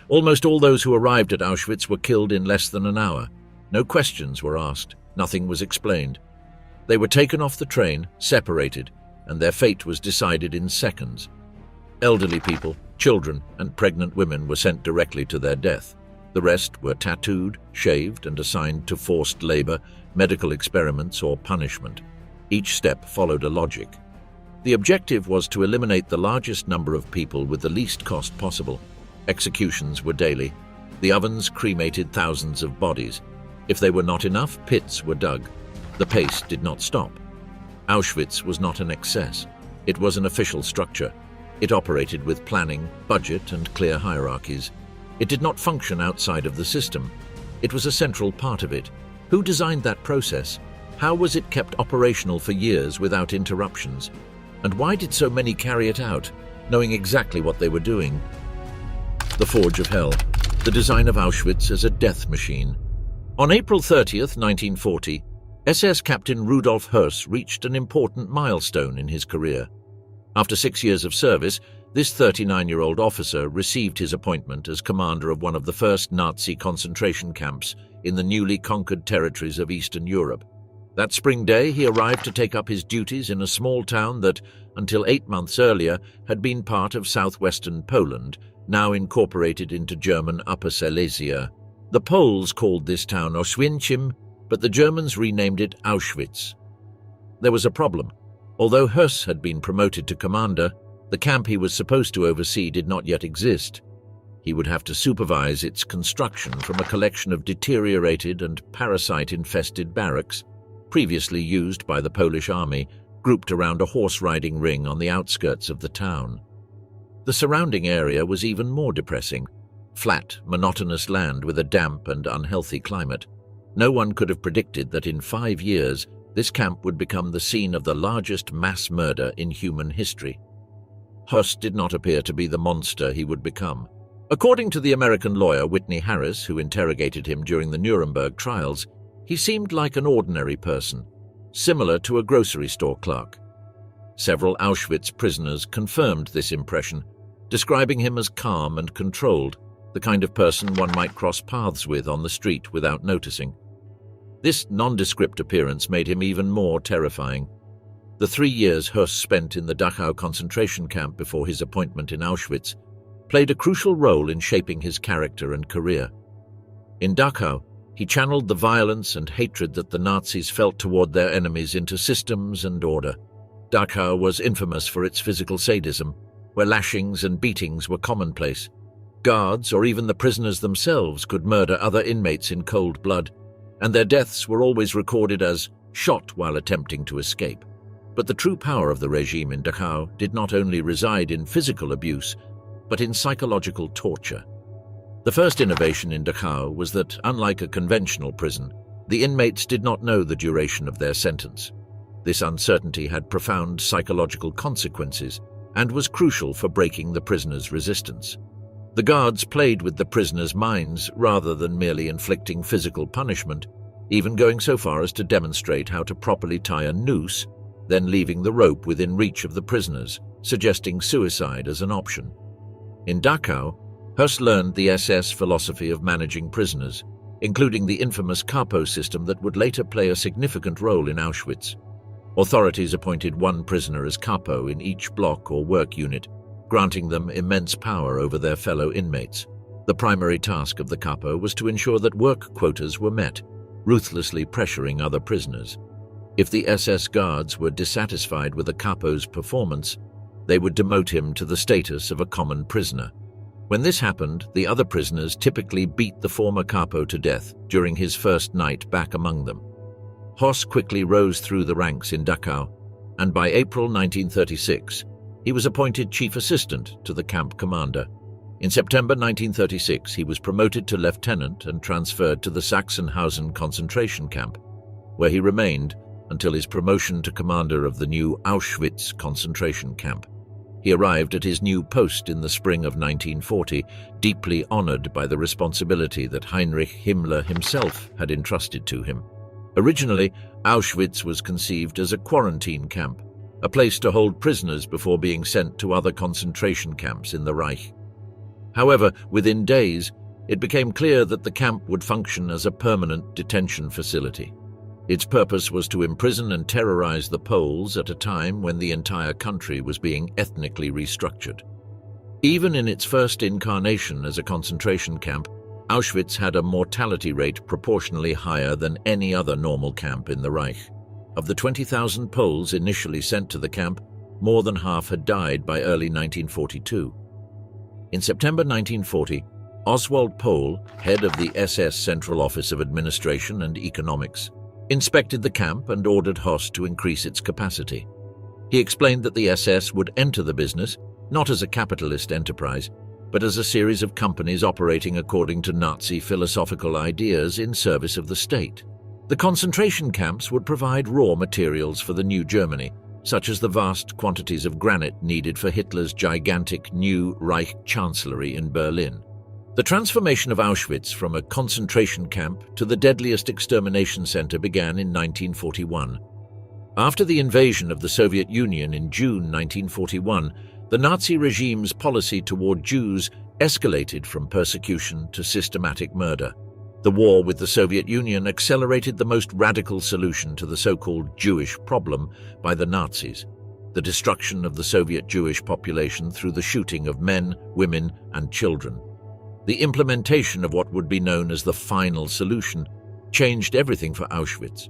Almost all those who arrived at Auschwitz were killed in less than an hour. No questions were asked. Nothing was explained. They were taken off the train, separated, and their fate was decided in seconds. Elderly people, children, and pregnant women were sent directly to their death. The rest were tattooed, shaved, and assigned to forced labor, medical experiments, or punishment. Each step followed a logic. The objective was to eliminate the largest number of people with the least cost possible. Executions were daily. The ovens cremated thousands of bodies. If they were not enough, pits were dug. The pace did not stop. Auschwitz was not an excess. It was an official structure. It operated with planning, budget, and clear hierarchies. It did not function outside of the system. It was a central part of it. Who designed that process? How was it kept operational for years without interruptions? And why did so many carry it out, knowing exactly what they were doing? The Forge of Hell, the design of Auschwitz as a death machine. On April 30th, 1940, SS Captain Rudolf Höss reached an important milestone in his career. After 6 years of service, this 39-year-old officer received his appointment as commander of one of the first Nazi concentration camps in the newly conquered territories of Eastern Europe. That spring day, he arrived to take up his duties in a small town that, until 8 months earlier, had been part of southwestern Poland, now incorporated into German Upper Silesia. The Poles called this town Oświęcim, but the Germans renamed it Auschwitz. There was a problem. Although Höss had been promoted to commander, the camp he was supposed to oversee did not yet exist. He would have to supervise its construction from a collection of deteriorated and parasite-infested barracks, previously used by the Polish army, grouped around a horse-riding ring on the outskirts of the town. The surrounding area was even more depressing. Flat, monotonous land with a damp and unhealthy climate. No one could have predicted that in 5 years, this camp would become the scene of the largest mass murder in human history. Höss did not appear to be the monster he would become. According to the American lawyer Whitney Harris, who interrogated him during the Nuremberg trials, he seemed like an ordinary person, similar to a grocery store clerk. Several Auschwitz prisoners confirmed this impression, describing him as calm and controlled, the kind of person one might cross paths with on the street without noticing. This nondescript appearance made him even more terrifying. The 3 years Höss spent in the Dachau concentration camp before his appointment in Auschwitz played a crucial role in shaping his character and career. In Dachau, he channeled the violence and hatred that the Nazis felt toward their enemies into systems and order. Dachau was infamous for its physical sadism, where lashings and beatings were commonplace. Guards, or even the prisoners themselves, could murder other inmates in cold blood, and their deaths were always recorded as shot while attempting to escape. But the true power of the regime in Dachau did not only reside in physical abuse, but in psychological torture. The first innovation in Dachau was that, unlike a conventional prison, the inmates did not know the duration of their sentence. This uncertainty had profound psychological consequences and was crucial for breaking the prisoners' resistance. The guards played with the prisoners' minds rather than merely inflicting physical punishment, even going so far as to demonstrate how to properly tie a noose, then leaving the rope within reach of the prisoners, suggesting suicide as an option. In Dachau, Höss learned the SS philosophy of managing prisoners, including the infamous capo system that would later play a significant role in Auschwitz. Authorities appointed one prisoner as capo in each block or work unit, granting them immense power over their fellow inmates. The primary task of the capo was to ensure that work quotas were met, ruthlessly pressuring other prisoners. If the SS guards were dissatisfied with the capo's performance, they would demote him to the status of a common prisoner. When this happened, the other prisoners typically beat the former capo to death during his first night back among them. Höss quickly rose through the ranks in Dachau, and by April 1936, he was appointed chief assistant to the camp commander. In September 1936, he was promoted to lieutenant and transferred to the Sachsenhausen concentration camp, where he remained until his promotion to commander of the new Auschwitz concentration camp. He arrived at his new post in the spring of 1940, deeply honored by the responsibility that Heinrich Himmler himself had entrusted to him. Originally, Auschwitz was conceived as a quarantine camp, a place to hold prisoners before being sent to other concentration camps in the Reich. However, within days, it became clear that the camp would function as a permanent detention facility. Its purpose was to imprison and terrorize the Poles at a time when the entire country was being ethnically restructured. Even in its first incarnation as a concentration camp, Auschwitz had a mortality rate proportionally higher than any other normal camp in the Reich. Of the 20,000 Poles initially sent to the camp, more than half had died by early 1942. In September 1940, Oswald Pohl, head of the SS Central Office of Administration and Economics, inspected the camp and ordered Höss to increase its capacity. He explained that the SS would enter the business not as a capitalist enterprise, but as a series of companies operating according to Nazi philosophical ideas in service of the state. The concentration camps would provide raw materials for the new Germany, such as the vast quantities of granite needed for Hitler's gigantic new Reich Chancellery in Berlin. The transformation of Auschwitz from a concentration camp to the deadliest extermination center began in 1941. After the invasion of the Soviet Union in June 1941, the Nazi regime's policy toward Jews escalated from persecution to systematic murder. The war with the Soviet Union accelerated the most radical solution to the so-called Jewish problem by the Nazis: the destruction of the Soviet Jewish population through the shooting of men, women, and children. The implementation of what would be known as the final solution changed everything for Auschwitz.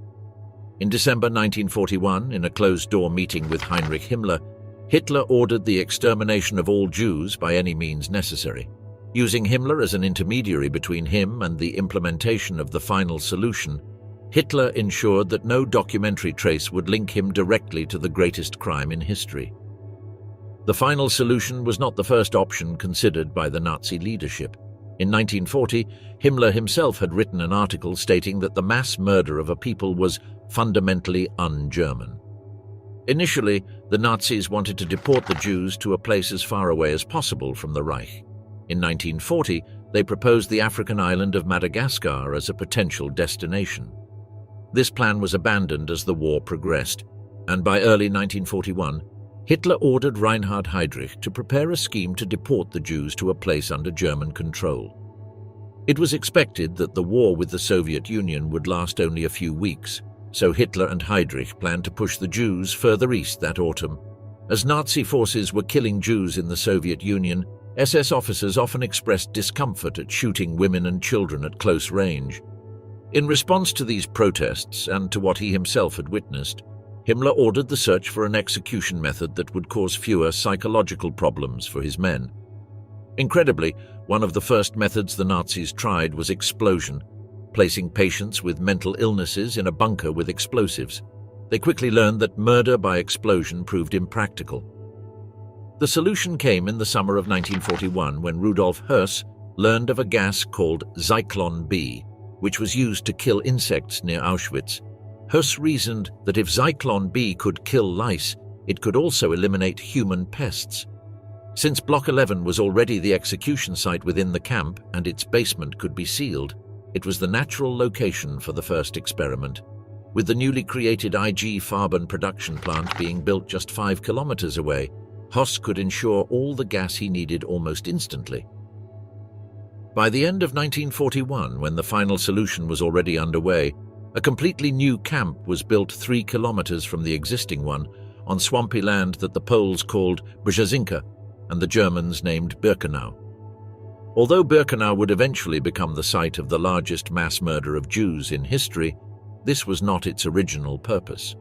In December 1941, in a closed-door meeting with Heinrich Himmler, Hitler ordered the extermination of all Jews by any means necessary. Using Himmler as an intermediary between him and the implementation of the final solution, Hitler ensured that no documentary trace would link him directly to the greatest crime in history. The final solution was not the first option considered by the Nazi leadership. In 1940, Himmler himself had written an article stating that the mass murder of a people was fundamentally un-German. Initially, the Nazis wanted to deport the Jews to a place as far away as possible from the Reich. In 1940, they proposed the African island of Madagascar as a potential destination. This plan was abandoned as the war progressed, and by early 1941, Hitler ordered Reinhard Heydrich to prepare a scheme to deport the Jews to a place under German control. It was expected that the war with the Soviet Union would last only a few weeks, so Hitler and Heydrich planned to push the Jews further east that autumn. As Nazi forces were killing Jews in the Soviet Union, SS officers often expressed discomfort at shooting women and children at close range. In response to these protests and to what he himself had witnessed, Himmler ordered the search for an execution method that would cause fewer psychological problems for his men. Incredibly, one of the first methods the Nazis tried was explosion, placing patients with mental illnesses in a bunker with explosives. They quickly learned that murder by explosion proved impractical. The solution came in the summer of 1941 when Rudolf Höss learned of a gas called Zyklon B, which was used to kill insects near Auschwitz. Höss reasoned that if Zyklon B could kill lice, it could also eliminate human pests. Since Block 11 was already the execution site within the camp and its basement could be sealed, it was the natural location for the first experiment. With the newly created IG Farben production plant being built just 5 kilometers away, Höss could ensure all the gas he needed almost instantly. By the end of 1941, when the final solution was already underway, a completely new camp was built 3 kilometers from the existing one, on swampy land that the Poles called Brzezinka and the Germans named Birkenau. Although Birkenau would eventually become the site of the largest mass murder of Jews in history, this was not its original purpose.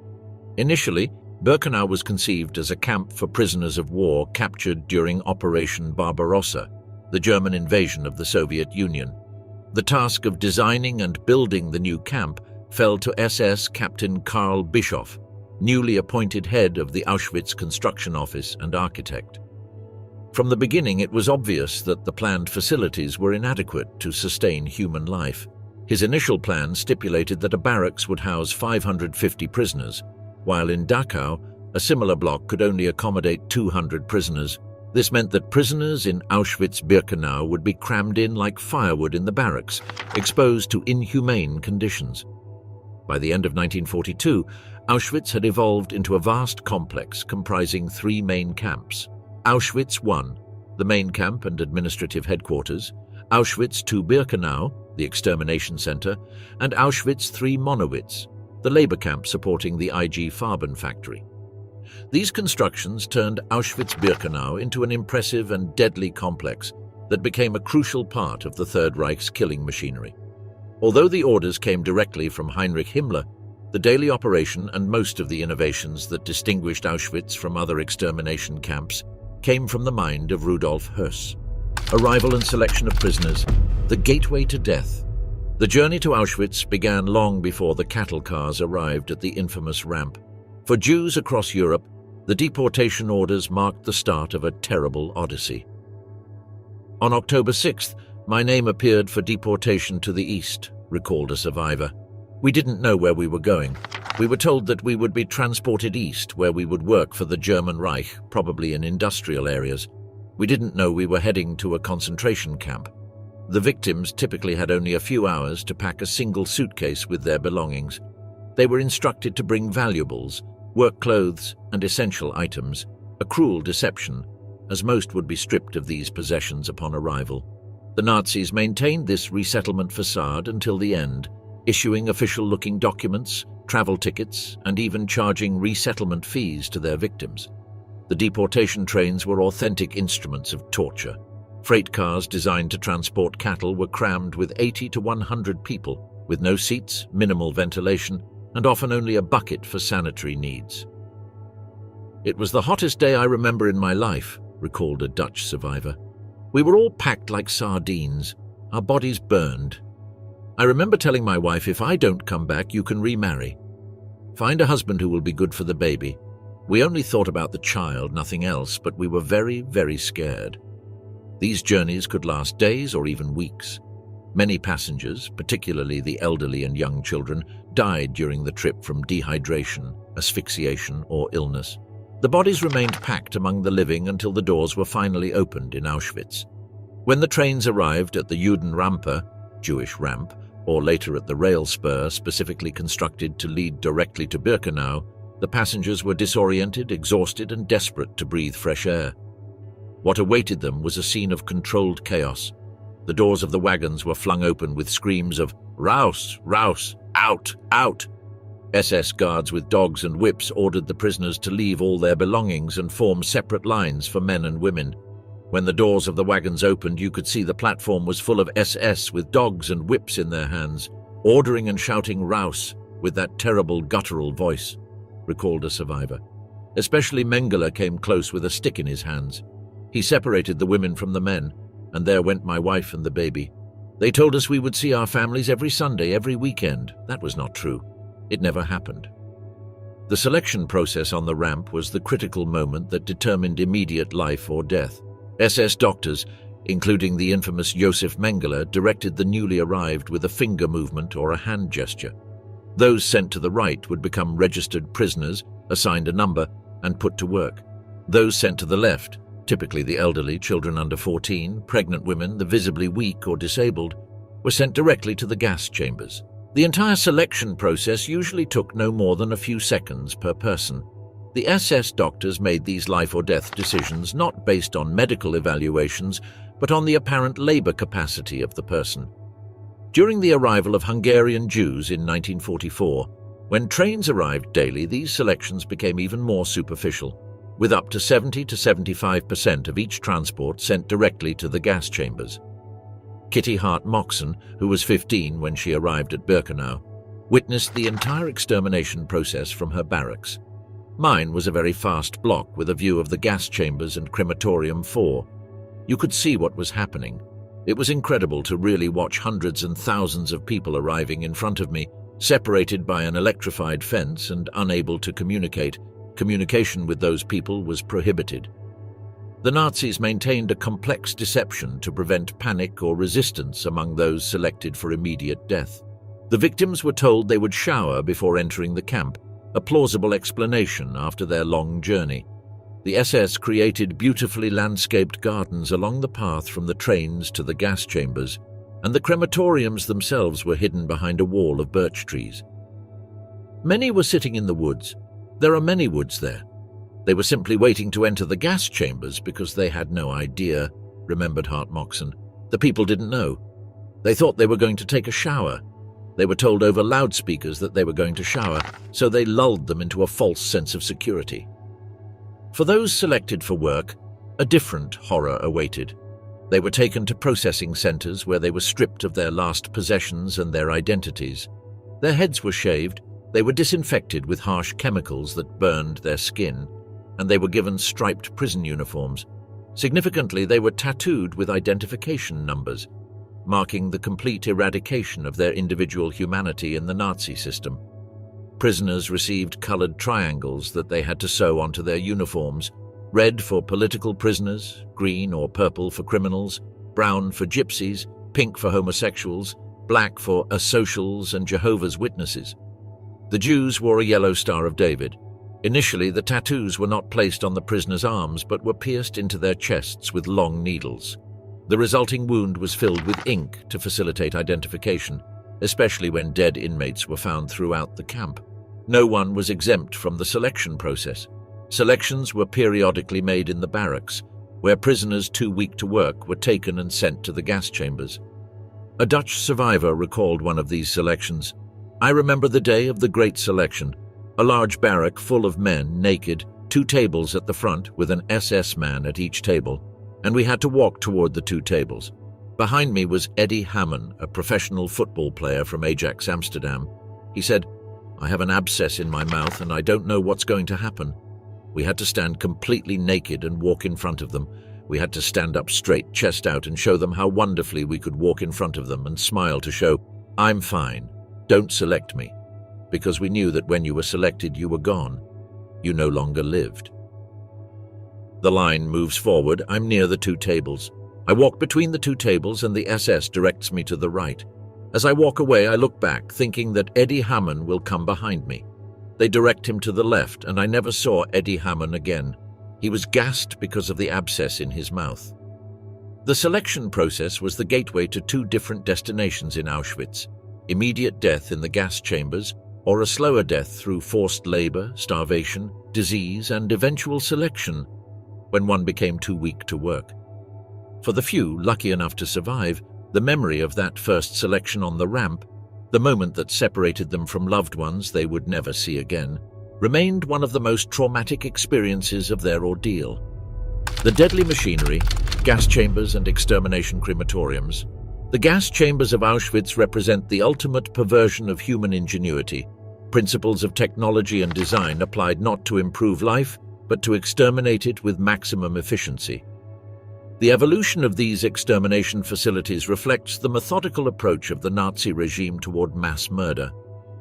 Initially, Birkenau was conceived as a camp for prisoners of war captured during Operation Barbarossa, the German invasion of the Soviet Union. The task of designing and building the new camp fell to SS Captain Karl Bischoff, newly appointed head of the Auschwitz construction office and architect. From the beginning, it was obvious that the planned facilities were inadequate to sustain human life. His initial plan stipulated that a barracks would house 550 prisoners, while in Dachau, a similar block could only accommodate 200 prisoners. This meant that prisoners in Auschwitz-Birkenau would be crammed in like firewood in the barracks, exposed to inhumane conditions. By the end of 1942, Auschwitz had evolved into a vast complex comprising 3 main camps: Auschwitz I, the main camp and administrative headquarters, Auschwitz II-Birkenau, the extermination center, and Auschwitz III-Monowitz, the labor camp supporting the IG Farben factory. These constructions turned Auschwitz-Birkenau into an impressive and deadly complex that became a crucial part of the Third Reich's killing machinery. Although the orders came directly from Heinrich Himmler, the daily operation and most of the innovations that distinguished Auschwitz from other extermination camps came from the mind of Rudolf Höss. Arrival and selection of prisoners, the gateway to death. The journey to Auschwitz began long before the cattle cars arrived at the infamous ramp. For Jews across Europe, the deportation orders marked the start of a terrible odyssey. On October 6th, my name appeared for deportation to the east, recalled a survivor. We didn't know where we were going. We were told that we would be transported east, where we would work for the German Reich, probably in industrial areas. We didn't know we were heading to a concentration camp. The victims typically had only a few hours to pack a single suitcase with their belongings. They were instructed to bring valuables, work clothes, and essential items, a cruel deception, as most would be stripped of these possessions upon arrival. The Nazis maintained this resettlement facade until the end, issuing official-looking documents, travel tickets, and even charging resettlement fees to their victims. The deportation trains were authentic instruments of torture. Freight cars designed to transport cattle were crammed with 80 to 100 people, with no seats, minimal ventilation, and often only a bucket for sanitary needs. "It was the hottest day I remember in my life," recalled a Dutch survivor. "We were all packed like sardines, our bodies burned. I remember telling my wife, if I don't come back, you can remarry. Find a husband who will be good for the baby. We only thought about the child, nothing else, but we were very, very scared." These journeys could last days or even weeks. Many passengers, particularly the elderly and young children, died during the trip from dehydration, asphyxiation, or illness. The bodies remained packed among the living until the doors were finally opened in Auschwitz. When the trains arrived at the Judenrampe, Jewish ramp, or later at the rail spur specifically constructed to lead directly to Birkenau, the passengers were disoriented, exhausted, and desperate to breathe fresh air. What awaited them was a scene of controlled chaos. The doors of the wagons were flung open with screams of "Raus! Raus! Out! Out!" SS guards with dogs and whips ordered the prisoners to leave all their belongings and form separate lines for men and women. When the doors of the wagons opened, you could see the platform was full of SS with dogs and whips in their hands, ordering and shouting "Raus!" with that terrible guttural voice, recalled a survivor. Especially Mengele came close with a stick in his hands. He separated the women from the men, and there went my wife and the baby. They told us we would see our families every Sunday, every weekend. That was not true. It never happened. The selection process on the ramp was the critical moment that determined immediate life or death. SS doctors, including the infamous Josef Mengele, directed the newly arrived with a finger movement or a hand gesture. Those sent to the right would become registered prisoners, assigned a number, and put to work. Those sent to the left, typically the elderly, children under 14, pregnant women, the visibly weak or disabled, were sent directly to the gas chambers. The entire selection process usually took no more than a few seconds per person. The SS doctors made these life or death decisions not based on medical evaluations, but on the apparent labor capacity of the person. During the arrival of Hungarian Jews in 1944, when trains arrived daily, these selections became even more superficial, with up to 70 to 75% of each transport sent directly to the gas chambers. Kitty Hart Moxon, who was 15 when she arrived at Birkenau, witnessed the entire extermination process from her barracks. Mine was a very fast block with a view of the gas chambers and crematorium 4. You could see what was happening. It was incredible to really watch hundreds and thousands of people arriving in front of me, separated by an electrified fence and unable to communicate. Communication with those people was prohibited. The Nazis maintained a complex deception to prevent panic or resistance among those selected for immediate death. The victims were told they would shower before entering the camp, a plausible explanation after their long journey. The SS created beautifully landscaped gardens along the path from the trains to the gas chambers, and the crematoriums themselves were hidden behind a wall of birch trees. Many were sitting in the woods. There are many woods there. They were simply waiting to enter the gas chambers because they had no idea, remembered Hart Moxon. The people didn't know. They thought they were going to take a shower. They were told over loudspeakers that they were going to shower, so they lulled them into a false sense of security. For those selected for work, a different horror awaited. They were taken to processing centers where they were stripped of their last possessions and their identities. Their heads were shaved, they were disinfected with harsh chemicals that burned their skin, and they were given striped prison uniforms. Significantly, they were tattooed with identification numbers, marking the complete eradication of their individual humanity in the Nazi system. Prisoners received colored triangles that they had to sew onto their uniforms: red for political prisoners, green or purple for criminals, brown for gypsies, pink for homosexuals, black for asocials and Jehovah's Witnesses. The Jews wore a yellow Star of David. Initially, the tattoos were not placed on the prisoners' arms but were pierced into their chests with long needles. The resulting wound was filled with ink to facilitate identification, especially when dead inmates were found throughout the camp. No one was exempt from the selection process. Selections were periodically made in the barracks, where prisoners too weak to work were taken and sent to the gas chambers. A Dutch survivor recalled one of these selections. "I remember the day of the Great Selection. A large barrack full of men, naked, 2 tables at the front with an SS man at each table, and we had to walk toward the 2 tables. Behind me was Eddie Hammond, a professional football player from Ajax Amsterdam. He said, 'I have an abscess in my mouth and I don't know what's going to happen.' We had to stand completely naked and walk in front of them. We had to stand up straight, chest out, and show them how wonderfully we could walk in front of them and smile to show, 'I'm fine, don't select me.' Because we knew that when you were selected, you were gone. You no longer lived." The line moves forward. I'm near the 2 tables. I walk between the 2 tables and the SS directs me to the right. As I walk away, I look back, thinking that Eddie Hammond will come behind me. They direct him to the left, and I never saw Eddie Hammond again. He was gassed because of the abscess in his mouth. The selection process was the gateway to 2 different destinations in Auschwitz: immediate death in the gas chambers, or a slower death through forced labor, starvation, disease, and eventual selection when one became too weak to work. For the few lucky enough to survive, the memory of that first selection on the ramp, the moment that separated them from loved ones they would never see again, remained one of the most traumatic experiences of their ordeal. The deadly machinery, gas chambers and extermination crematoriums. The gas chambers of Auschwitz represent the ultimate perversion of human ingenuity, principles of technology and design applied not to improve life, but to exterminate it with maximum efficiency. The evolution of these extermination facilities reflects the methodical approach of the Nazi regime toward mass murder,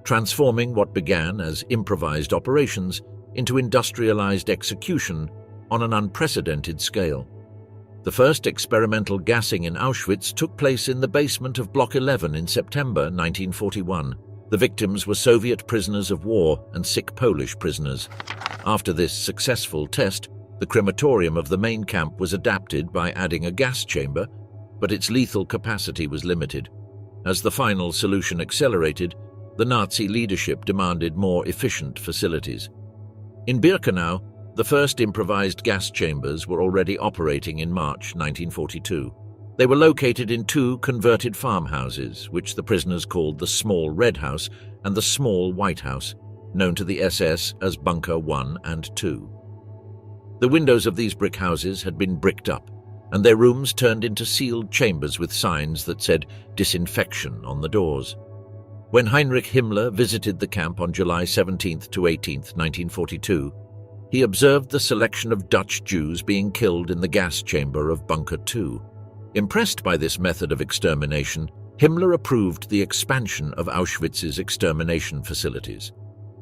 transforming what began as improvised operations into industrialized execution on an unprecedented scale. The first experimental gassing in Auschwitz took place in the basement of Block 11 in September 1941. The victims were Soviet prisoners of war and sick Polish prisoners. After this successful test, the crematorium of the main camp was adapted by adding a gas chamber, but its lethal capacity was limited. As the final solution accelerated, the Nazi leadership demanded more efficient facilities. In Birkenau, the first improvised gas chambers were already operating in March 1942. They were located in 2 converted farmhouses, which the prisoners called the Small Red House and the Small White House, known to the SS as Bunker 1 and 2. The windows of these brick houses had been bricked up, and their rooms turned into sealed chambers with signs that said disinfection on the doors. When Heinrich Himmler visited the camp on July 17th to 18th, 1942, he observed the selection of Dutch Jews being killed in the gas chamber of Bunker 2. Impressed by this method of extermination, Himmler approved the expansion of Auschwitz's extermination facilities.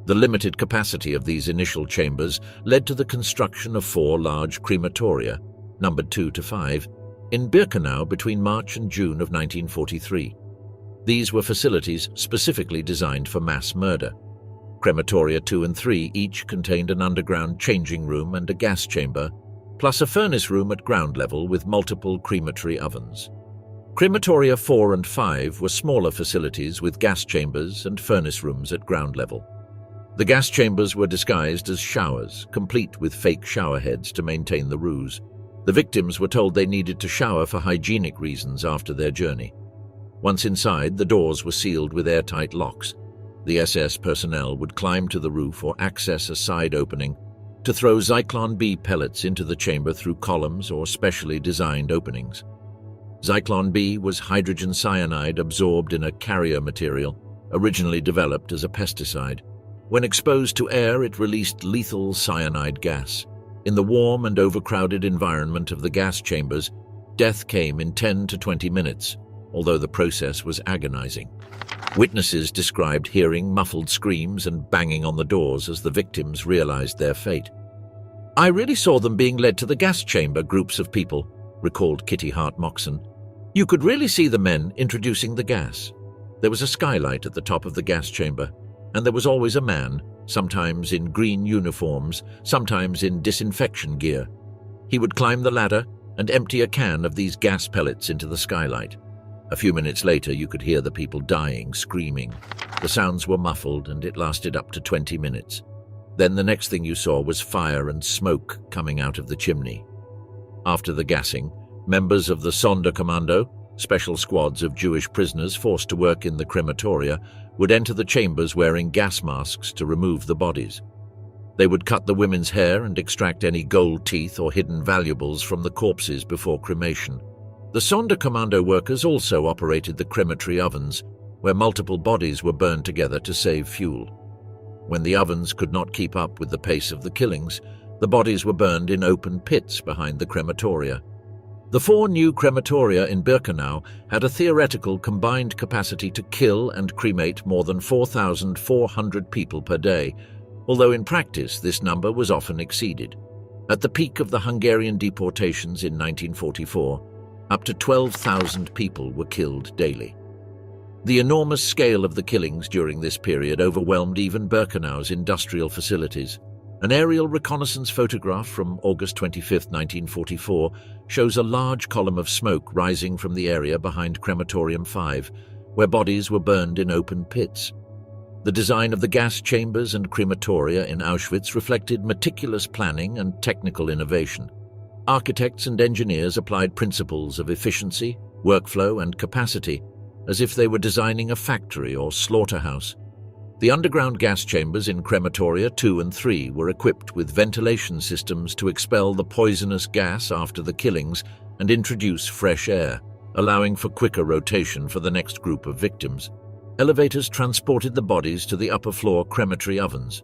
The limited capacity of these initial chambers led to the construction of 4 large crematoria, numbered 2 to 5, in Birkenau between March and June of 1943. These were facilities specifically designed for mass murder. Crematoria 2 and 3 each contained an underground changing room and a gas chamber, plus a furnace room at ground level with multiple crematory ovens. Crematoria 4 and 5 were smaller facilities with gas chambers and furnace rooms at ground level. The gas chambers were disguised as showers, complete with fake shower heads to maintain the ruse. The victims were told they needed to shower for hygienic reasons after their journey. Once inside, the doors were sealed with airtight locks. The SS personnel would climb to the roof or access a side opening to throw Zyklon B pellets into the chamber through columns or specially designed openings. Zyklon B was hydrogen cyanide absorbed in a carrier material, originally developed as a pesticide. When exposed to air, it released lethal cyanide gas. In the warm and overcrowded environment of the gas chambers, death came in 10 to 20 minutes, although the process was agonizing. Witnesses described hearing muffled screams and banging on the doors as the victims realized their fate. "I really saw them being led to the gas chamber, groups of people," recalled Kitty Hart-Moxon. "You could really see the men introducing the gas. There was a skylight at the top of the gas chamber, and there was always a man, sometimes in green uniforms, sometimes in disinfection gear. He would climb the ladder and empty a can of these gas pellets into the skylight. A few minutes later, you could hear the people dying, screaming. The sounds were muffled, and it lasted up to 20 minutes. Then the next thing you saw was fire and smoke coming out of the chimney." After the gassing, members of the Sonderkommando, special squads of Jewish prisoners forced to work in the crematoria, would enter the chambers wearing gas masks to remove the bodies. They would cut the women's hair and extract any gold teeth or hidden valuables from the corpses before cremation. The Sonderkommando workers also operated the crematory ovens, where multiple bodies were burned together to save fuel. When the ovens could not keep up with the pace of the killings, the bodies were burned in open pits behind the crematoria. The 4 new crematoria in Birkenau had a theoretical combined capacity to kill and cremate more than 4,400 people per day, although in practice this number was often exceeded. At the peak of the Hungarian deportations in 1944, up to 12,000 people were killed daily. The enormous scale of the killings during this period overwhelmed even Birkenau's industrial facilities. An aerial reconnaissance photograph from August 25, 1944, shows a large column of smoke rising from the area behind Crematorium 5, where bodies were burned in open pits. The design of the gas chambers and crematoria in Auschwitz reflected meticulous planning and technical innovation. Architects and engineers applied principles of efficiency, workflow, and capacity, as if they were designing a factory or slaughterhouse. The underground gas chambers in crematoria 2 and 3 were equipped with ventilation systems to expel the poisonous gas after the killings and introduce fresh air, allowing for quicker rotation for the next group of victims. Elevators transported the bodies to the upper floor crematory ovens.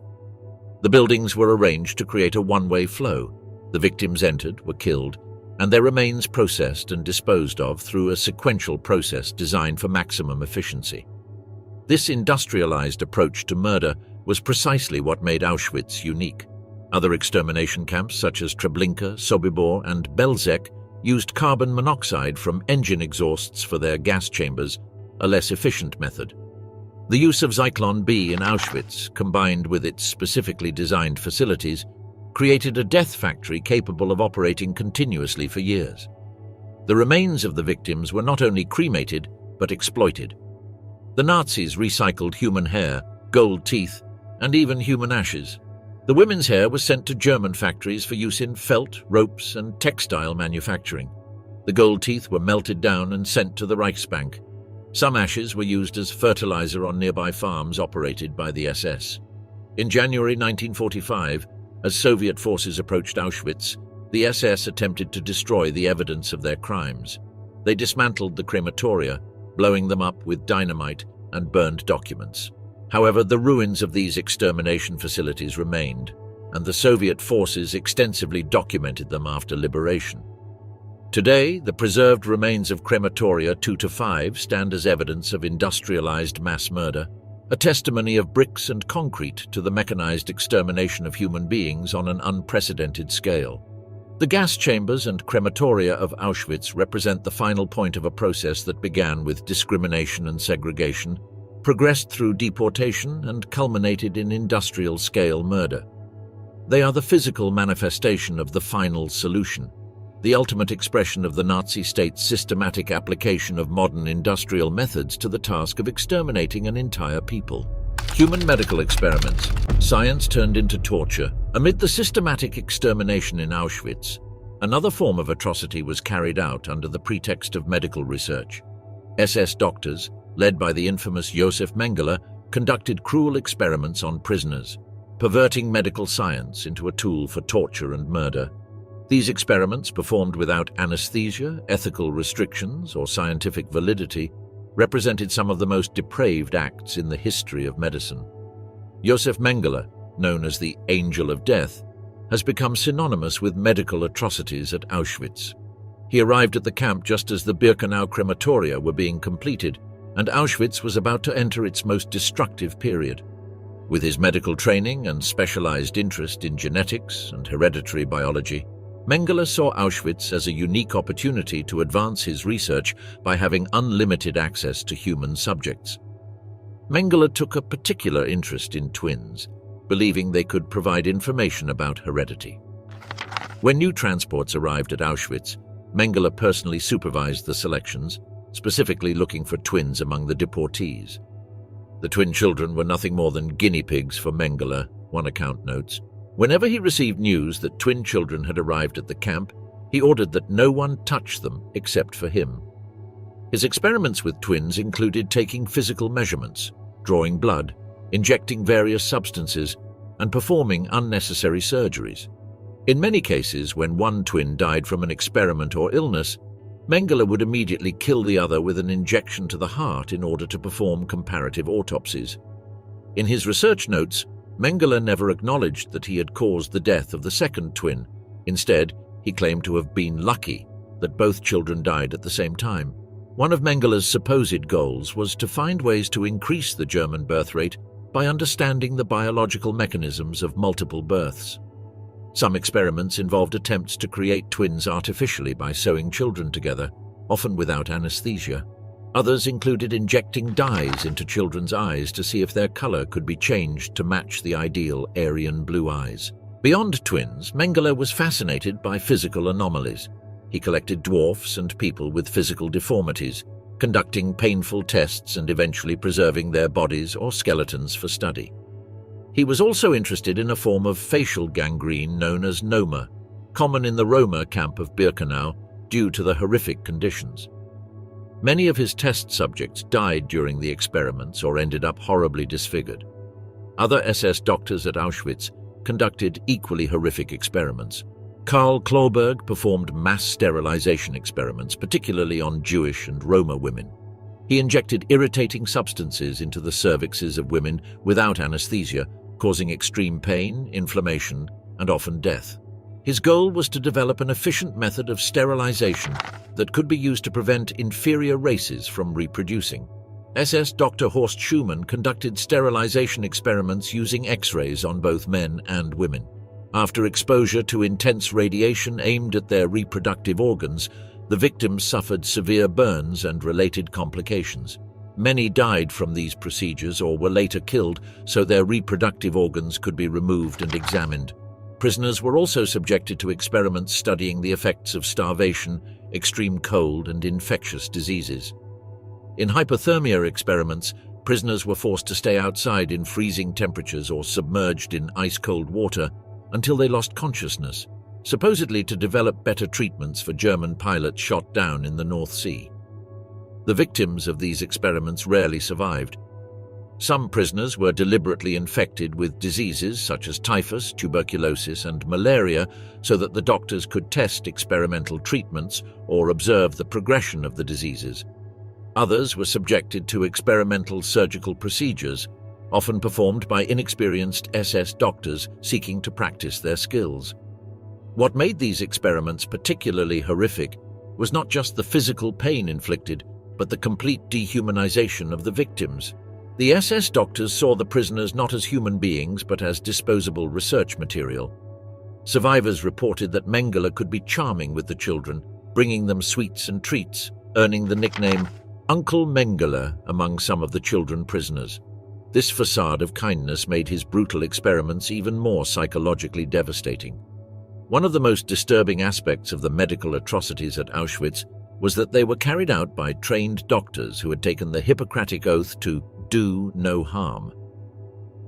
The buildings were arranged to create a one-way flow. The victims entered, were killed, and their remains processed and disposed of through a sequential process designed for maximum efficiency. This industrialized approach to murder was precisely what made Auschwitz unique. Other extermination camps such as Treblinka, Sobibor, and Belzec used carbon monoxide from engine exhausts for their gas chambers, a less efficient method. The use of Zyklon B in Auschwitz, combined with its specifically designed facilities, created a death factory capable of operating continuously for years. The remains of the victims were not only cremated, but exploited. The Nazis recycled human hair, gold teeth, and even human ashes. The women's hair was sent to German factories for use in felt, ropes, and textile manufacturing. The gold teeth were melted down and sent to the Reichsbank. Some ashes were used as fertilizer on nearby farms operated by the SS. In January 1945, as Soviet forces approached Auschwitz, the SS attempted to destroy the evidence of their crimes. They dismantled the crematoria, blowing them up with dynamite, and burned documents. However, the ruins of these extermination facilities remained, and the Soviet forces extensively documented them after liberation. Today, the preserved remains of crematoria 2 to 5 stand as evidence of industrialized mass murder, a testimony of bricks and concrete to the mechanized extermination of human beings on an unprecedented scale. The gas chambers and crematoria of Auschwitz represent the final point of a process that began with discrimination and segregation, progressed through deportation, and culminated in industrial-scale murder. They are the physical manifestation of the final solution, the ultimate expression of the Nazi state's systematic application of modern industrial methods to the task of exterminating an entire people. Human medical experiments. Science turned into torture. Amid the systematic extermination in Auschwitz, another form of atrocity was carried out under the pretext of medical research. SS doctors, led by the infamous Josef Mengele, conducted cruel experiments on prisoners, perverting medical science into a tool for torture and murder. These experiments, performed without anesthesia, ethical restrictions, or scientific validity, represented some of the most depraved acts in the history of medicine. Josef Mengele, known as the Angel of Death, has become synonymous with medical atrocities at Auschwitz. He arrived at the camp just as the Birkenau crematoria were being completed, and Auschwitz was about to enter its most destructive period. With his medical training and specialized interest in genetics and hereditary biology, Mengele saw Auschwitz as a unique opportunity to advance his research by having unlimited access to human subjects. Mengele took a particular interest in twins, believing they could provide information about heredity. When new transports arrived at Auschwitz, Mengele personally supervised the selections, specifically looking for twins among the deportees. The twin children were nothing more than guinea pigs for Mengele, one account notes. Whenever he received news that twin children had arrived at the camp, he ordered that no one touch them except for him. His experiments with twins included taking physical measurements, drawing blood, injecting various substances, and performing unnecessary surgeries. In many cases, when one twin died from an experiment or illness, Mengele would immediately kill the other with an injection to the heart in order to perform comparative autopsies. In his research notes, Mengele never acknowledged that he had caused the death of the second twin. Instead, he claimed to have been lucky that both children died at the same time. One of Mengele's supposed goals was to find ways to increase the German birth rate by understanding the biological mechanisms of multiple births. Some experiments involved attempts to create twins artificially by sewing children together, often without anesthesia. Others included injecting dyes into children's eyes to see if their color could be changed to match the ideal Aryan blue eyes. Beyond twins, Mengele was fascinated by physical anomalies. He collected dwarfs and people with physical deformities, conducting painful tests and eventually preserving their bodies or skeletons for study. He was also interested in a form of facial gangrene known as noma, common in the Roma camp of Birkenau due to the horrific conditions. Many of his test subjects died during the experiments or ended up horribly disfigured. Other SS doctors at Auschwitz conducted equally horrific experiments. Karl Klauberg performed mass sterilization experiments, particularly on Jewish and Roma women. He injected irritating substances into the cervixes of women without anesthesia, causing extreme pain, inflammation, and often death. His goal was to develop an efficient method of sterilization that could be used to prevent inferior races from reproducing. SS Dr. Horst Schumann conducted sterilization experiments using X-rays on both men and women. After exposure to intense radiation aimed at their reproductive organs, the victims suffered severe burns and related complications. Many died from these procedures or were later killed so their reproductive organs could be removed and examined. Prisoners were also subjected to experiments studying the effects of starvation, extreme cold, and infectious diseases. In hypothermia experiments, prisoners were forced to stay outside in freezing temperatures or submerged in ice-cold water until they lost consciousness, supposedly to develop better treatments for German pilots shot down in the North Sea. The victims of these experiments rarely survived. Some prisoners were deliberately infected with diseases such as typhus, tuberculosis, and malaria so that the doctors could test experimental treatments or observe the progression of the diseases. Others were subjected to experimental surgical procedures, often performed by inexperienced SS doctors seeking to practice their skills. What made these experiments particularly horrific was not just the physical pain inflicted, but the complete dehumanization of the victims. The SS doctors saw the prisoners not as human beings but as disposable research material. Survivors reported that Mengele could be charming with the children, bringing them sweets and treats, earning the nickname Uncle Mengele among some of the children prisoners. This facade of kindness made his brutal experiments even more psychologically devastating. One of the most disturbing aspects of the medical atrocities at Auschwitz was that they were carried out by trained doctors who had taken the Hippocratic oath to do no harm.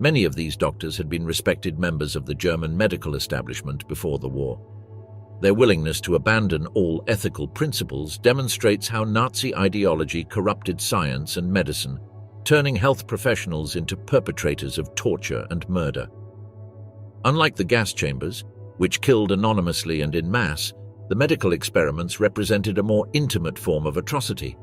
Many of these doctors had been respected members of the German medical establishment before the war. Their willingness to abandon all ethical principles demonstrates how Nazi ideology corrupted science and medicine, turning health professionals into perpetrators of torture and murder. Unlike the gas chambers, which killed anonymously and in mass, the medical experiments represented a more intimate form of atrocity.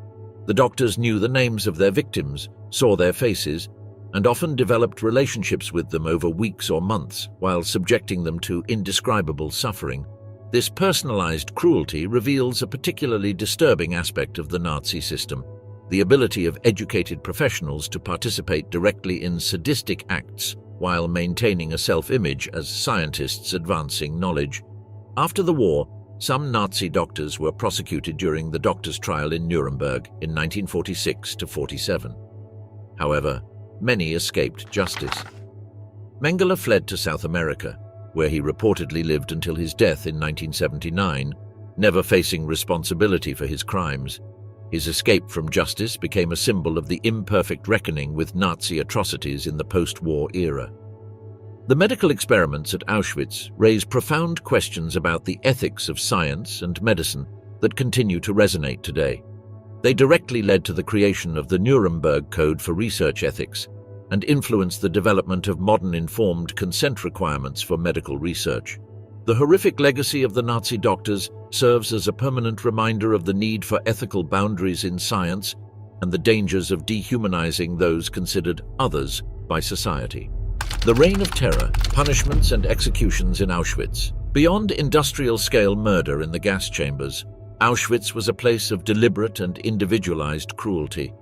The doctors knew the names of their victims, saw their faces, and often developed relationships with them over weeks or months while subjecting them to indescribable suffering. This personalized cruelty reveals a particularly disturbing aspect of the Nazi system: the ability of educated professionals to participate directly in sadistic acts while maintaining a self-image as scientists advancing knowledge. After the war, some Nazi doctors were prosecuted during the doctors' trial in Nuremberg in 1946–47. However, many escaped justice. Mengele fled to South America, where he reportedly lived until his death in 1979, never facing responsibility for his crimes. His escape from justice became a symbol of the imperfect reckoning with Nazi atrocities in the post-war era. The medical experiments at Auschwitz raise profound questions about the ethics of science and medicine that continue to resonate today. They directly led to the creation of the Nuremberg Code for Research Ethics and influenced the development of modern informed consent requirements for medical research. The horrific legacy of the Nazi doctors serves as a permanent reminder of the need for ethical boundaries in science and the dangers of dehumanizing those considered others by society. The reign of terror, punishments and executions in Auschwitz. Beyond industrial-scale murder in the gas chambers, Auschwitz was a place of deliberate and individualized cruelty.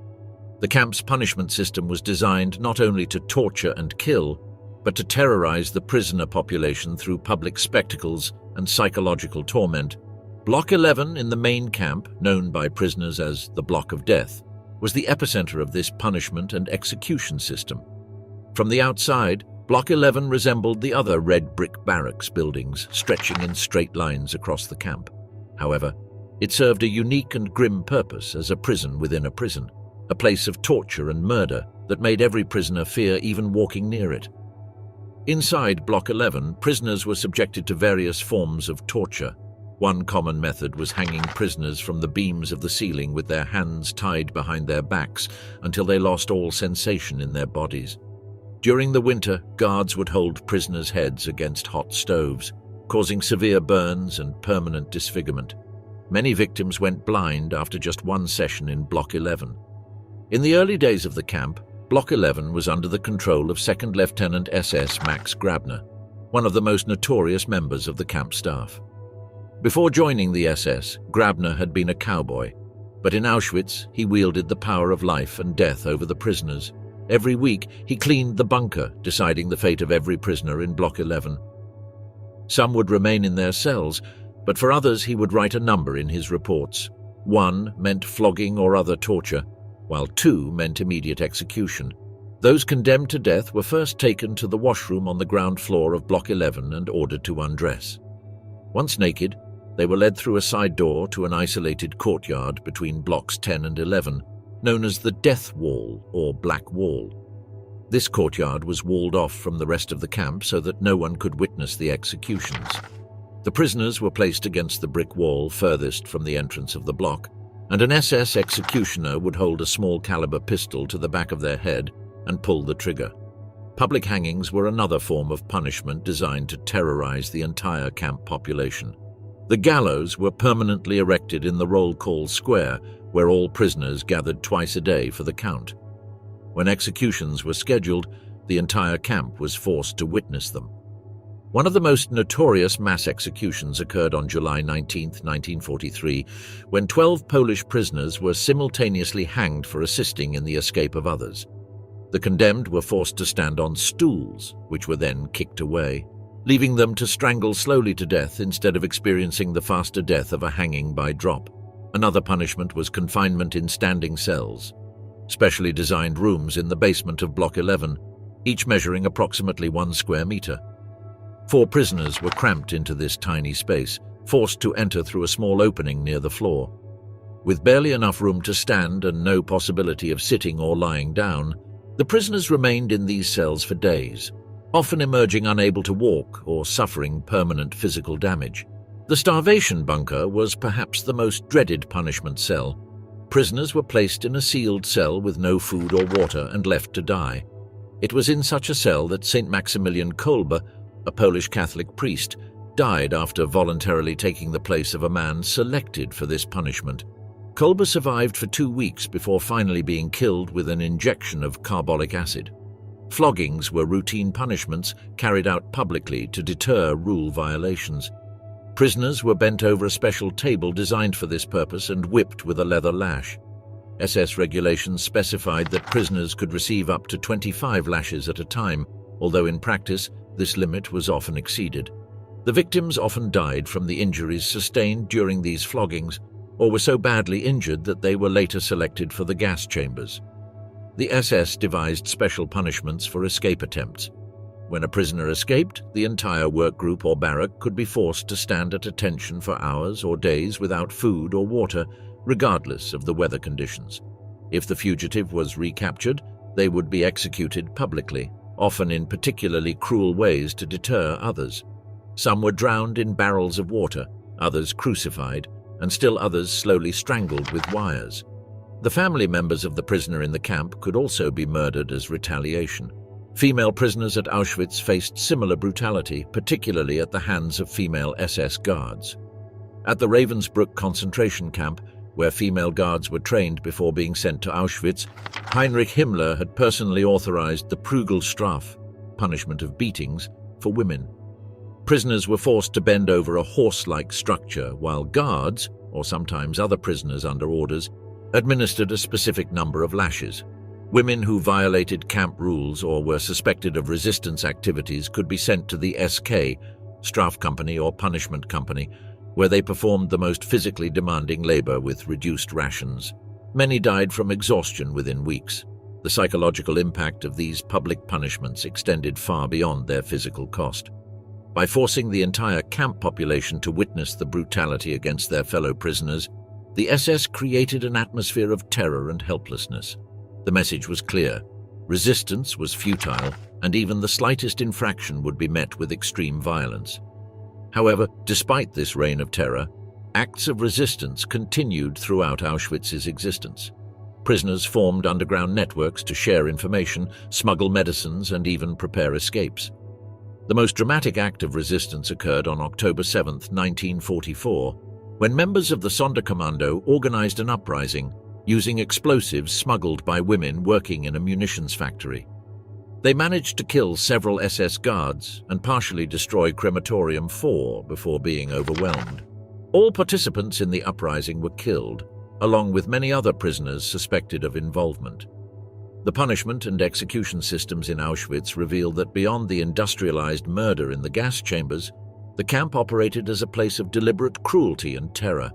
The camp's punishment system was designed not only to torture and kill, but to terrorize the prisoner population through public spectacles and psychological torment. Block 11 in the main camp, known by prisoners as the Block of Death, was the epicenter of this punishment and execution system. From the outside, Block 11 resembled the other red brick barracks buildings stretching in straight lines across the camp. However, it served a unique and grim purpose as a prison within a prison, a place of torture and murder that made every prisoner fear even walking near it. Inside Block 11, prisoners were subjected to various forms of torture. One common method was hanging prisoners from the beams of the ceiling with their hands tied behind their backs until they lost all sensation in their bodies. During the winter, guards would hold prisoners' heads against hot stoves, causing severe burns and permanent disfigurement. Many victims went blind after just one session in Block 11. In the early days of the camp, Block 11 was under the control of 2nd Lieutenant SS Max Grabner, one of the most notorious members of the camp staff. Before joining the SS, Grabner had been a cowboy, but in Auschwitz he wielded the power of life and death over the prisoners. Every week he cleaned the bunker, deciding the fate of every prisoner in Block 11. Some would remain in their cells, but for others he would write a number in his reports. 1 meant flogging or other torture, while 2 meant immediate execution. Those condemned to death were first taken to the washroom on the ground floor of Block 11 and ordered to undress. Once naked, they were led through a side door to an isolated courtyard between Blocks 10 and 11, known as the Death Wall or Black Wall. This courtyard was walled off from the rest of the camp so that no one could witness the executions. The prisoners were placed against the brick wall furthest from the entrance of the block, and an SS executioner would hold a small-caliber pistol to the back of their head and pull the trigger. Public hangings were another form of punishment designed to terrorize the entire camp population. The gallows were permanently erected in the roll call square, where all prisoners gathered twice a day for the count. When executions were scheduled, the entire camp was forced to witness them. One of the most notorious mass executions occurred on July 19, 1943, when 12 Polish prisoners were simultaneously hanged for assisting in the escape of others. The condemned were forced to stand on stools, which were then kicked away, leaving them to strangle slowly to death instead of experiencing the faster death of a hanging by drop. Another punishment was confinement in standing cells, specially designed rooms in the basement of Block 11, each measuring approximately 1 square meter. 4 prisoners were cramped into this tiny space, forced to enter through a small opening near the floor. With barely enough room to stand and no possibility of sitting or lying down, The prisoners remained in these cells for days, often emerging unable to walk or suffering permanent physical damage. The starvation bunker was perhaps the most dreaded punishment cell. Prisoners were placed in a sealed cell with no food or water and left to die. It was in such a cell that St. Maximilian Kolbe, a Polish Catholic priest, died after voluntarily taking the place of a man selected for this punishment. Kolbe survived for 2 weeks before finally being killed with an injection of carbolic acid. Floggings were routine punishments carried out publicly to deter rule violations. Prisoners were bent over a special table designed for this purpose and whipped with a leather lash. SS regulations specified that prisoners could receive up to 25 lashes at a time, although in practice this limit was often exceeded. The victims often died from the injuries sustained during these floggings, or were so badly injured that they were later selected for the gas chambers. The SS devised special punishments for escape attempts. When a prisoner escaped, the entire work group or barrack could be forced to stand at attention for hours or days without food or water, regardless of the weather conditions. If the fugitive was recaptured, they would be executed publicly, often in particularly cruel ways to deter others. Some were drowned in barrels of water, others crucified, and still others slowly strangled with wires. The family members of the prisoner in the camp could also be murdered as retaliation. Female prisoners at Auschwitz faced similar brutality, particularly at the hands of female SS guards. At the Ravensbrück concentration camp, where female guards were trained before being sent to Auschwitz, Heinrich Himmler had personally authorized the Prügelstrafe, punishment of beatings, for women. Prisoners were forced to bend over a horse-like structure, while guards, or sometimes other prisoners under orders, administered a specific number of lashes. Women who violated camp rules or were suspected of resistance activities could be sent to the SK, Strafkompanie or punishment company, where they performed the most physically demanding labor with reduced rations. Many died from exhaustion within weeks. The psychological impact of these public punishments extended far beyond their physical cost. By forcing the entire camp population to witness the brutality against their fellow prisoners, the SS created an atmosphere of terror and helplessness. The message was clear: resistance was futile, and even the slightest infraction would be met with extreme violence. However, despite this reign of terror, acts of resistance continued throughout Auschwitz's existence. Prisoners formed underground networks to share information, smuggle medicines, and even prepare escapes. The most dramatic act of resistance occurred on October 7, 1944, when members of the Sonderkommando organized an uprising using explosives smuggled by women working in a munitions factory. They managed to kill several SS guards and partially destroy Crematorium 4 before being overwhelmed. All participants in the uprising were killed, along with many other prisoners suspected of involvement. The punishment and execution systems in Auschwitz revealed that beyond the industrialized murder in the gas chambers, the camp operated as a place of deliberate cruelty and terror.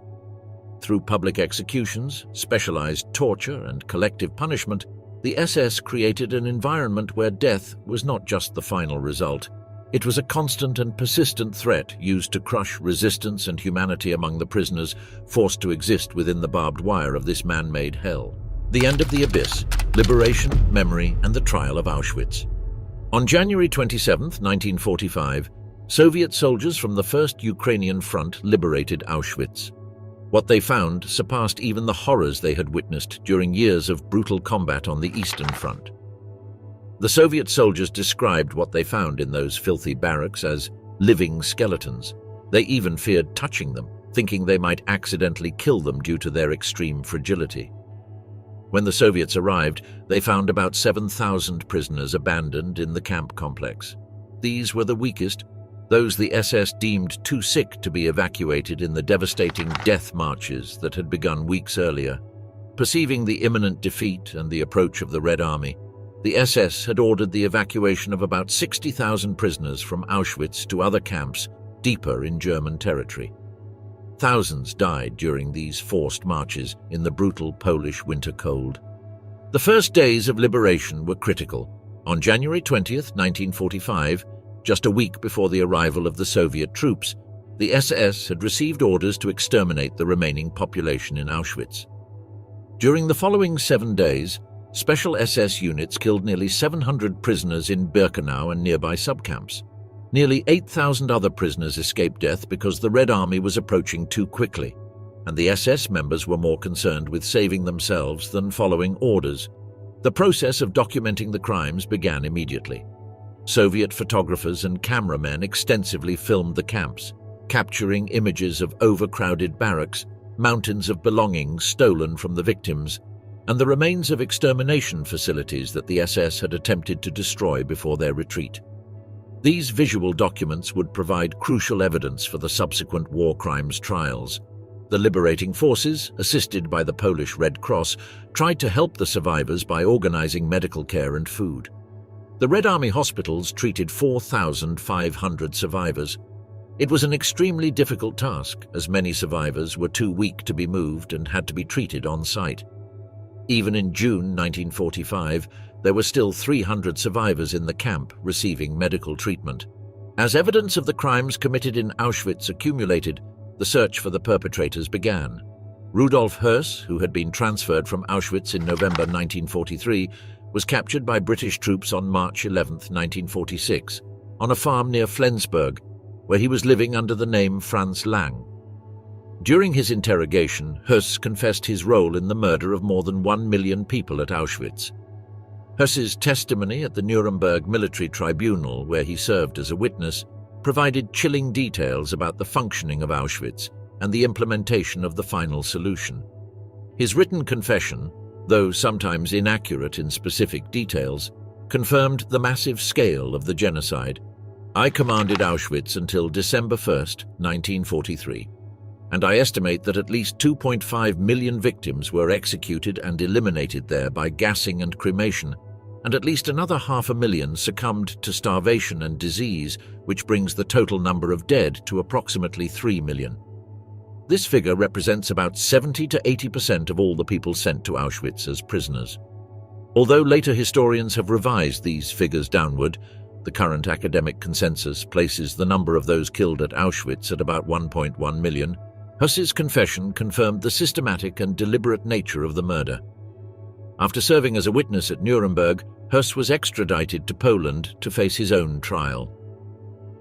Through public executions, specialized torture, and collective punishment, the SS created an environment where death was not just the final result. It was a constant and persistent threat used to crush resistance and humanity among the prisoners forced to exist within the barbed wire of this man-made hell. The end of the abyss, liberation, memory, and the trial of Auschwitz. On January 27, 1945, Soviet soldiers from the First Ukrainian Front liberated Auschwitz. What they found surpassed even the horrors they had witnessed during years of brutal combat on the Eastern Front. The Soviet soldiers described what they found in those filthy barracks as living skeletons. They even feared touching them, thinking they might accidentally kill them due to their extreme fragility. When the Soviets arrived, they found about 7,000 prisoners abandoned in the camp complex. These were the weakest, those the SS deemed too sick to be evacuated in the devastating death marches that had begun weeks earlier. Perceiving the imminent defeat and the approach of the Red Army, the SS had ordered the evacuation of about 60,000 prisoners from Auschwitz to other camps deeper in German territory. Thousands died during these forced marches in the brutal Polish winter cold. The first days of liberation were critical. On January 20, 1945, just a week before the arrival of the Soviet troops, the SS had received orders to exterminate the remaining population in Auschwitz. During the following 7 days, Special SS units killed nearly 700 prisoners in Birkenau and nearby subcamps. Nearly 8,000 other prisoners escaped death because the Red Army was approaching too quickly, and the SS members were more concerned with saving themselves than following orders. The process of documenting the crimes began immediately. Soviet photographers and cameramen extensively filmed the camps, capturing images of overcrowded barracks, mountains of belongings stolen from the victims, and the remains of extermination facilities that the SS had attempted to destroy before their retreat. These visual documents would provide crucial evidence for the subsequent war crimes trials. The liberating forces, assisted by the Polish Red Cross, tried to help the survivors by organizing medical care and food. The Red Army hospitals treated 4,500 survivors. It was an extremely difficult task, as many survivors were too weak to be moved and had to be treated on site. Even in June 1945, there were still 300 survivors in the camp receiving medical treatment. As evidence of the crimes committed in Auschwitz accumulated, the search for the perpetrators began. Rudolf Höss, who had been transferred from Auschwitz in November 1943, was captured by British troops on March 11, 1946, on a farm near Flensburg, where he was living under the name Franz Lang. During his interrogation, Höss confessed his role in the murder of more than 1 million people at Auschwitz. Höss's testimony at the Nuremberg Military Tribunal, where he served as a witness, provided chilling details about the functioning of Auschwitz and the implementation of the final solution. His written confession, though sometimes inaccurate in specific details, confirmed the massive scale of the genocide. "I commanded Auschwitz until December 1, 1943, and I estimate that at least 2.5 million victims were executed and eliminated there by gassing and cremation, and at least another 500,000 succumbed to starvation and disease, which brings the total number of dead to approximately 3 million. This figure represents about 70 to 80% of all the people sent to Auschwitz as prisoners. Although later historians have revised these figures downward, the current academic consensus places the number of those killed at Auschwitz at about 1.1 million. Höss's confession confirmed the systematic and deliberate nature of the murder. After serving as a witness at Nuremberg, Höss was extradited to Poland to face his own trial.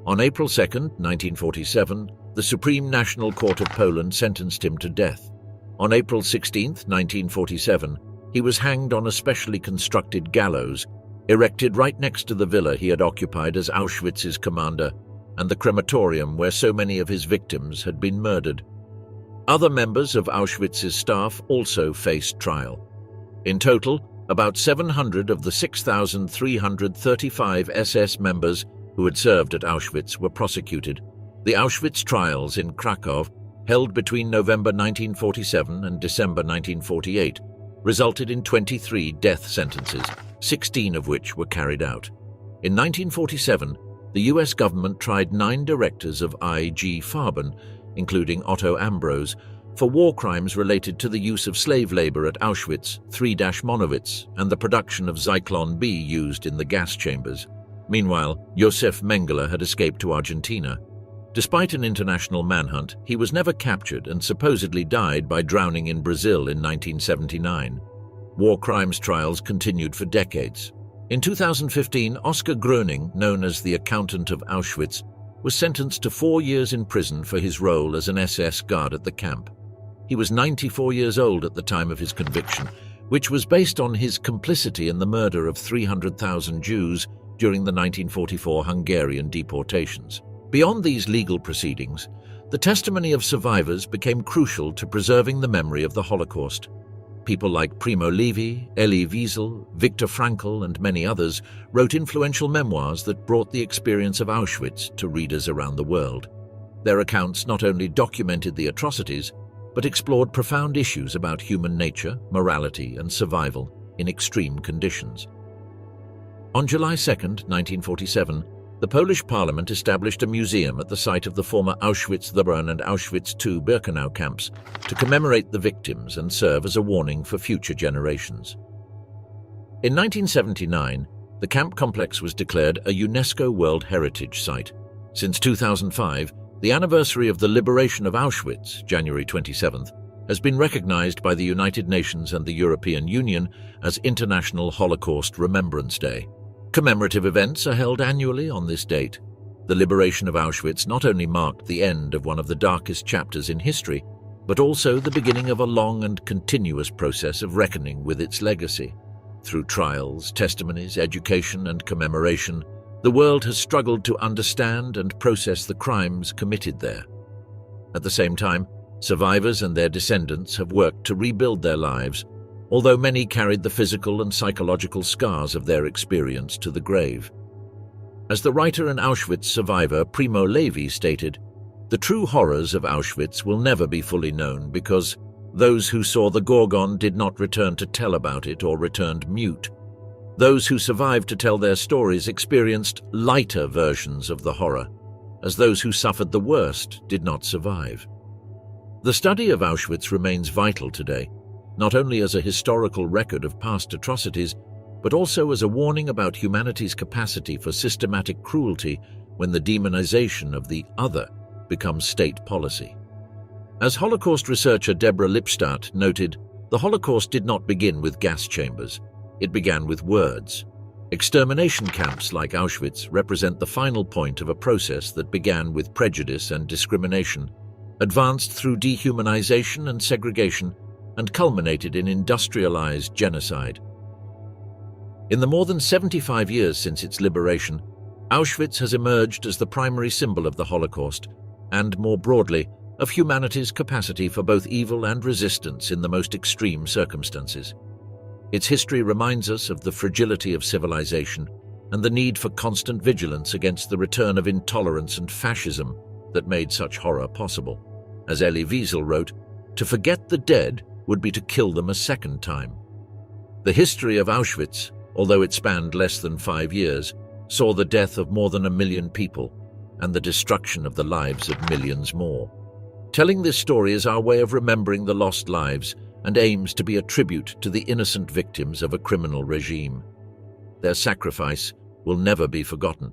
On April 2, 1947, the Supreme National Court of Poland sentenced him to death. On April 16, 1947, he was hanged on a specially constructed gallows, erected right next to the villa he had occupied as Auschwitz's commander and the crematorium where so many of his victims had been murdered. Other members of Auschwitz's staff also faced trial. In total, about 700 of the 6,335 SS members who had served at Auschwitz were prosecuted. The Auschwitz trials in Krakow, held between November 1947 and December 1948, resulted in 23 death sentences, 16 of which were carried out. In 1947, the US government tried 9 directors of IG Farben, including Otto Ambros, for war crimes related to the use of slave labor at Auschwitz, 3-Monowitz, and the production of Zyklon B used in the gas chambers. Meanwhile, Josef Mengele had escaped to Argentina. Despite an international manhunt, he was never captured and supposedly died by drowning in Brazil in 1979. War crimes trials continued for decades. In 2015, Oskar Gröning, known as the Accountant of Auschwitz, was sentenced to 4 years in prison for his role as an SS guard at the camp. He was 94 years old at the time of his conviction, which was based on his complicity in the murder of 300,000 Jews during the 1944 Hungarian deportations. Beyond these legal proceedings, the testimony of survivors became crucial to preserving the memory of the Holocaust. People like Primo Levi, Elie Wiesel, Viktor Frankl, and many others wrote influential memoirs that brought the experience of Auschwitz to readers around the world. Their accounts not only documented the atrocities, but explored profound issues about human nature, morality, and survival in extreme conditions. On July 2, 1947, the Polish Parliament established a museum at the site of the former Auschwitz I and Auschwitz II Birkenau camps to commemorate the victims and serve as a warning for future generations. In 1979, the camp complex was declared a UNESCO World Heritage Site. Since 2005, the anniversary of the liberation of Auschwitz, January 27th, has been recognized by the United Nations and the European Union as International Holocaust Remembrance Day. Commemorative events are held annually on this date. The liberation of Auschwitz not only marked the end of one of the darkest chapters in history, but also the beginning of a long and continuous process of reckoning with its legacy. Through trials, testimonies, education, and commemoration, the world has struggled to understand and process the crimes committed there. At the same time, survivors and their descendants have worked to rebuild their lives, although many carried the physical and psychological scars of their experience to the grave. As the writer and Auschwitz survivor Primo Levi stated, "The true horrors of Auschwitz will never be fully known because those who saw the Gorgon did not return to tell about it or returned mute. Those who survived to tell their stories experienced lighter versions of the horror, as those who suffered the worst did not survive." The study of Auschwitz remains vital today, not only as a historical record of past atrocities, but also as a warning about humanity's capacity for systematic cruelty when the demonization of the other becomes state policy. As Holocaust researcher Deborah Lipstadt noted, the Holocaust did not begin with gas chambers. It began with words. Extermination camps like Auschwitz represent the final point of a process that began with prejudice and discrimination, advanced through dehumanization and segregation, and culminated in industrialized genocide. In the more than 75 years since its liberation, Auschwitz has emerged as the primary symbol of the Holocaust and, more broadly, of humanity's capacity for both evil and resistance in the most extreme circumstances. Its history reminds us of the fragility of civilization and the need for constant vigilance against the return of intolerance and fascism that made such horror possible. As Elie Wiesel wrote, "To forget the dead would be to kill them a second time." The history of Auschwitz, although it spanned less than 5 years, saw the death of more than 1 million people and the destruction of the lives of millions more. Telling this story is our way of remembering the lost lives and aims to be a tribute to the innocent victims of a criminal regime. Their sacrifice will never be forgotten.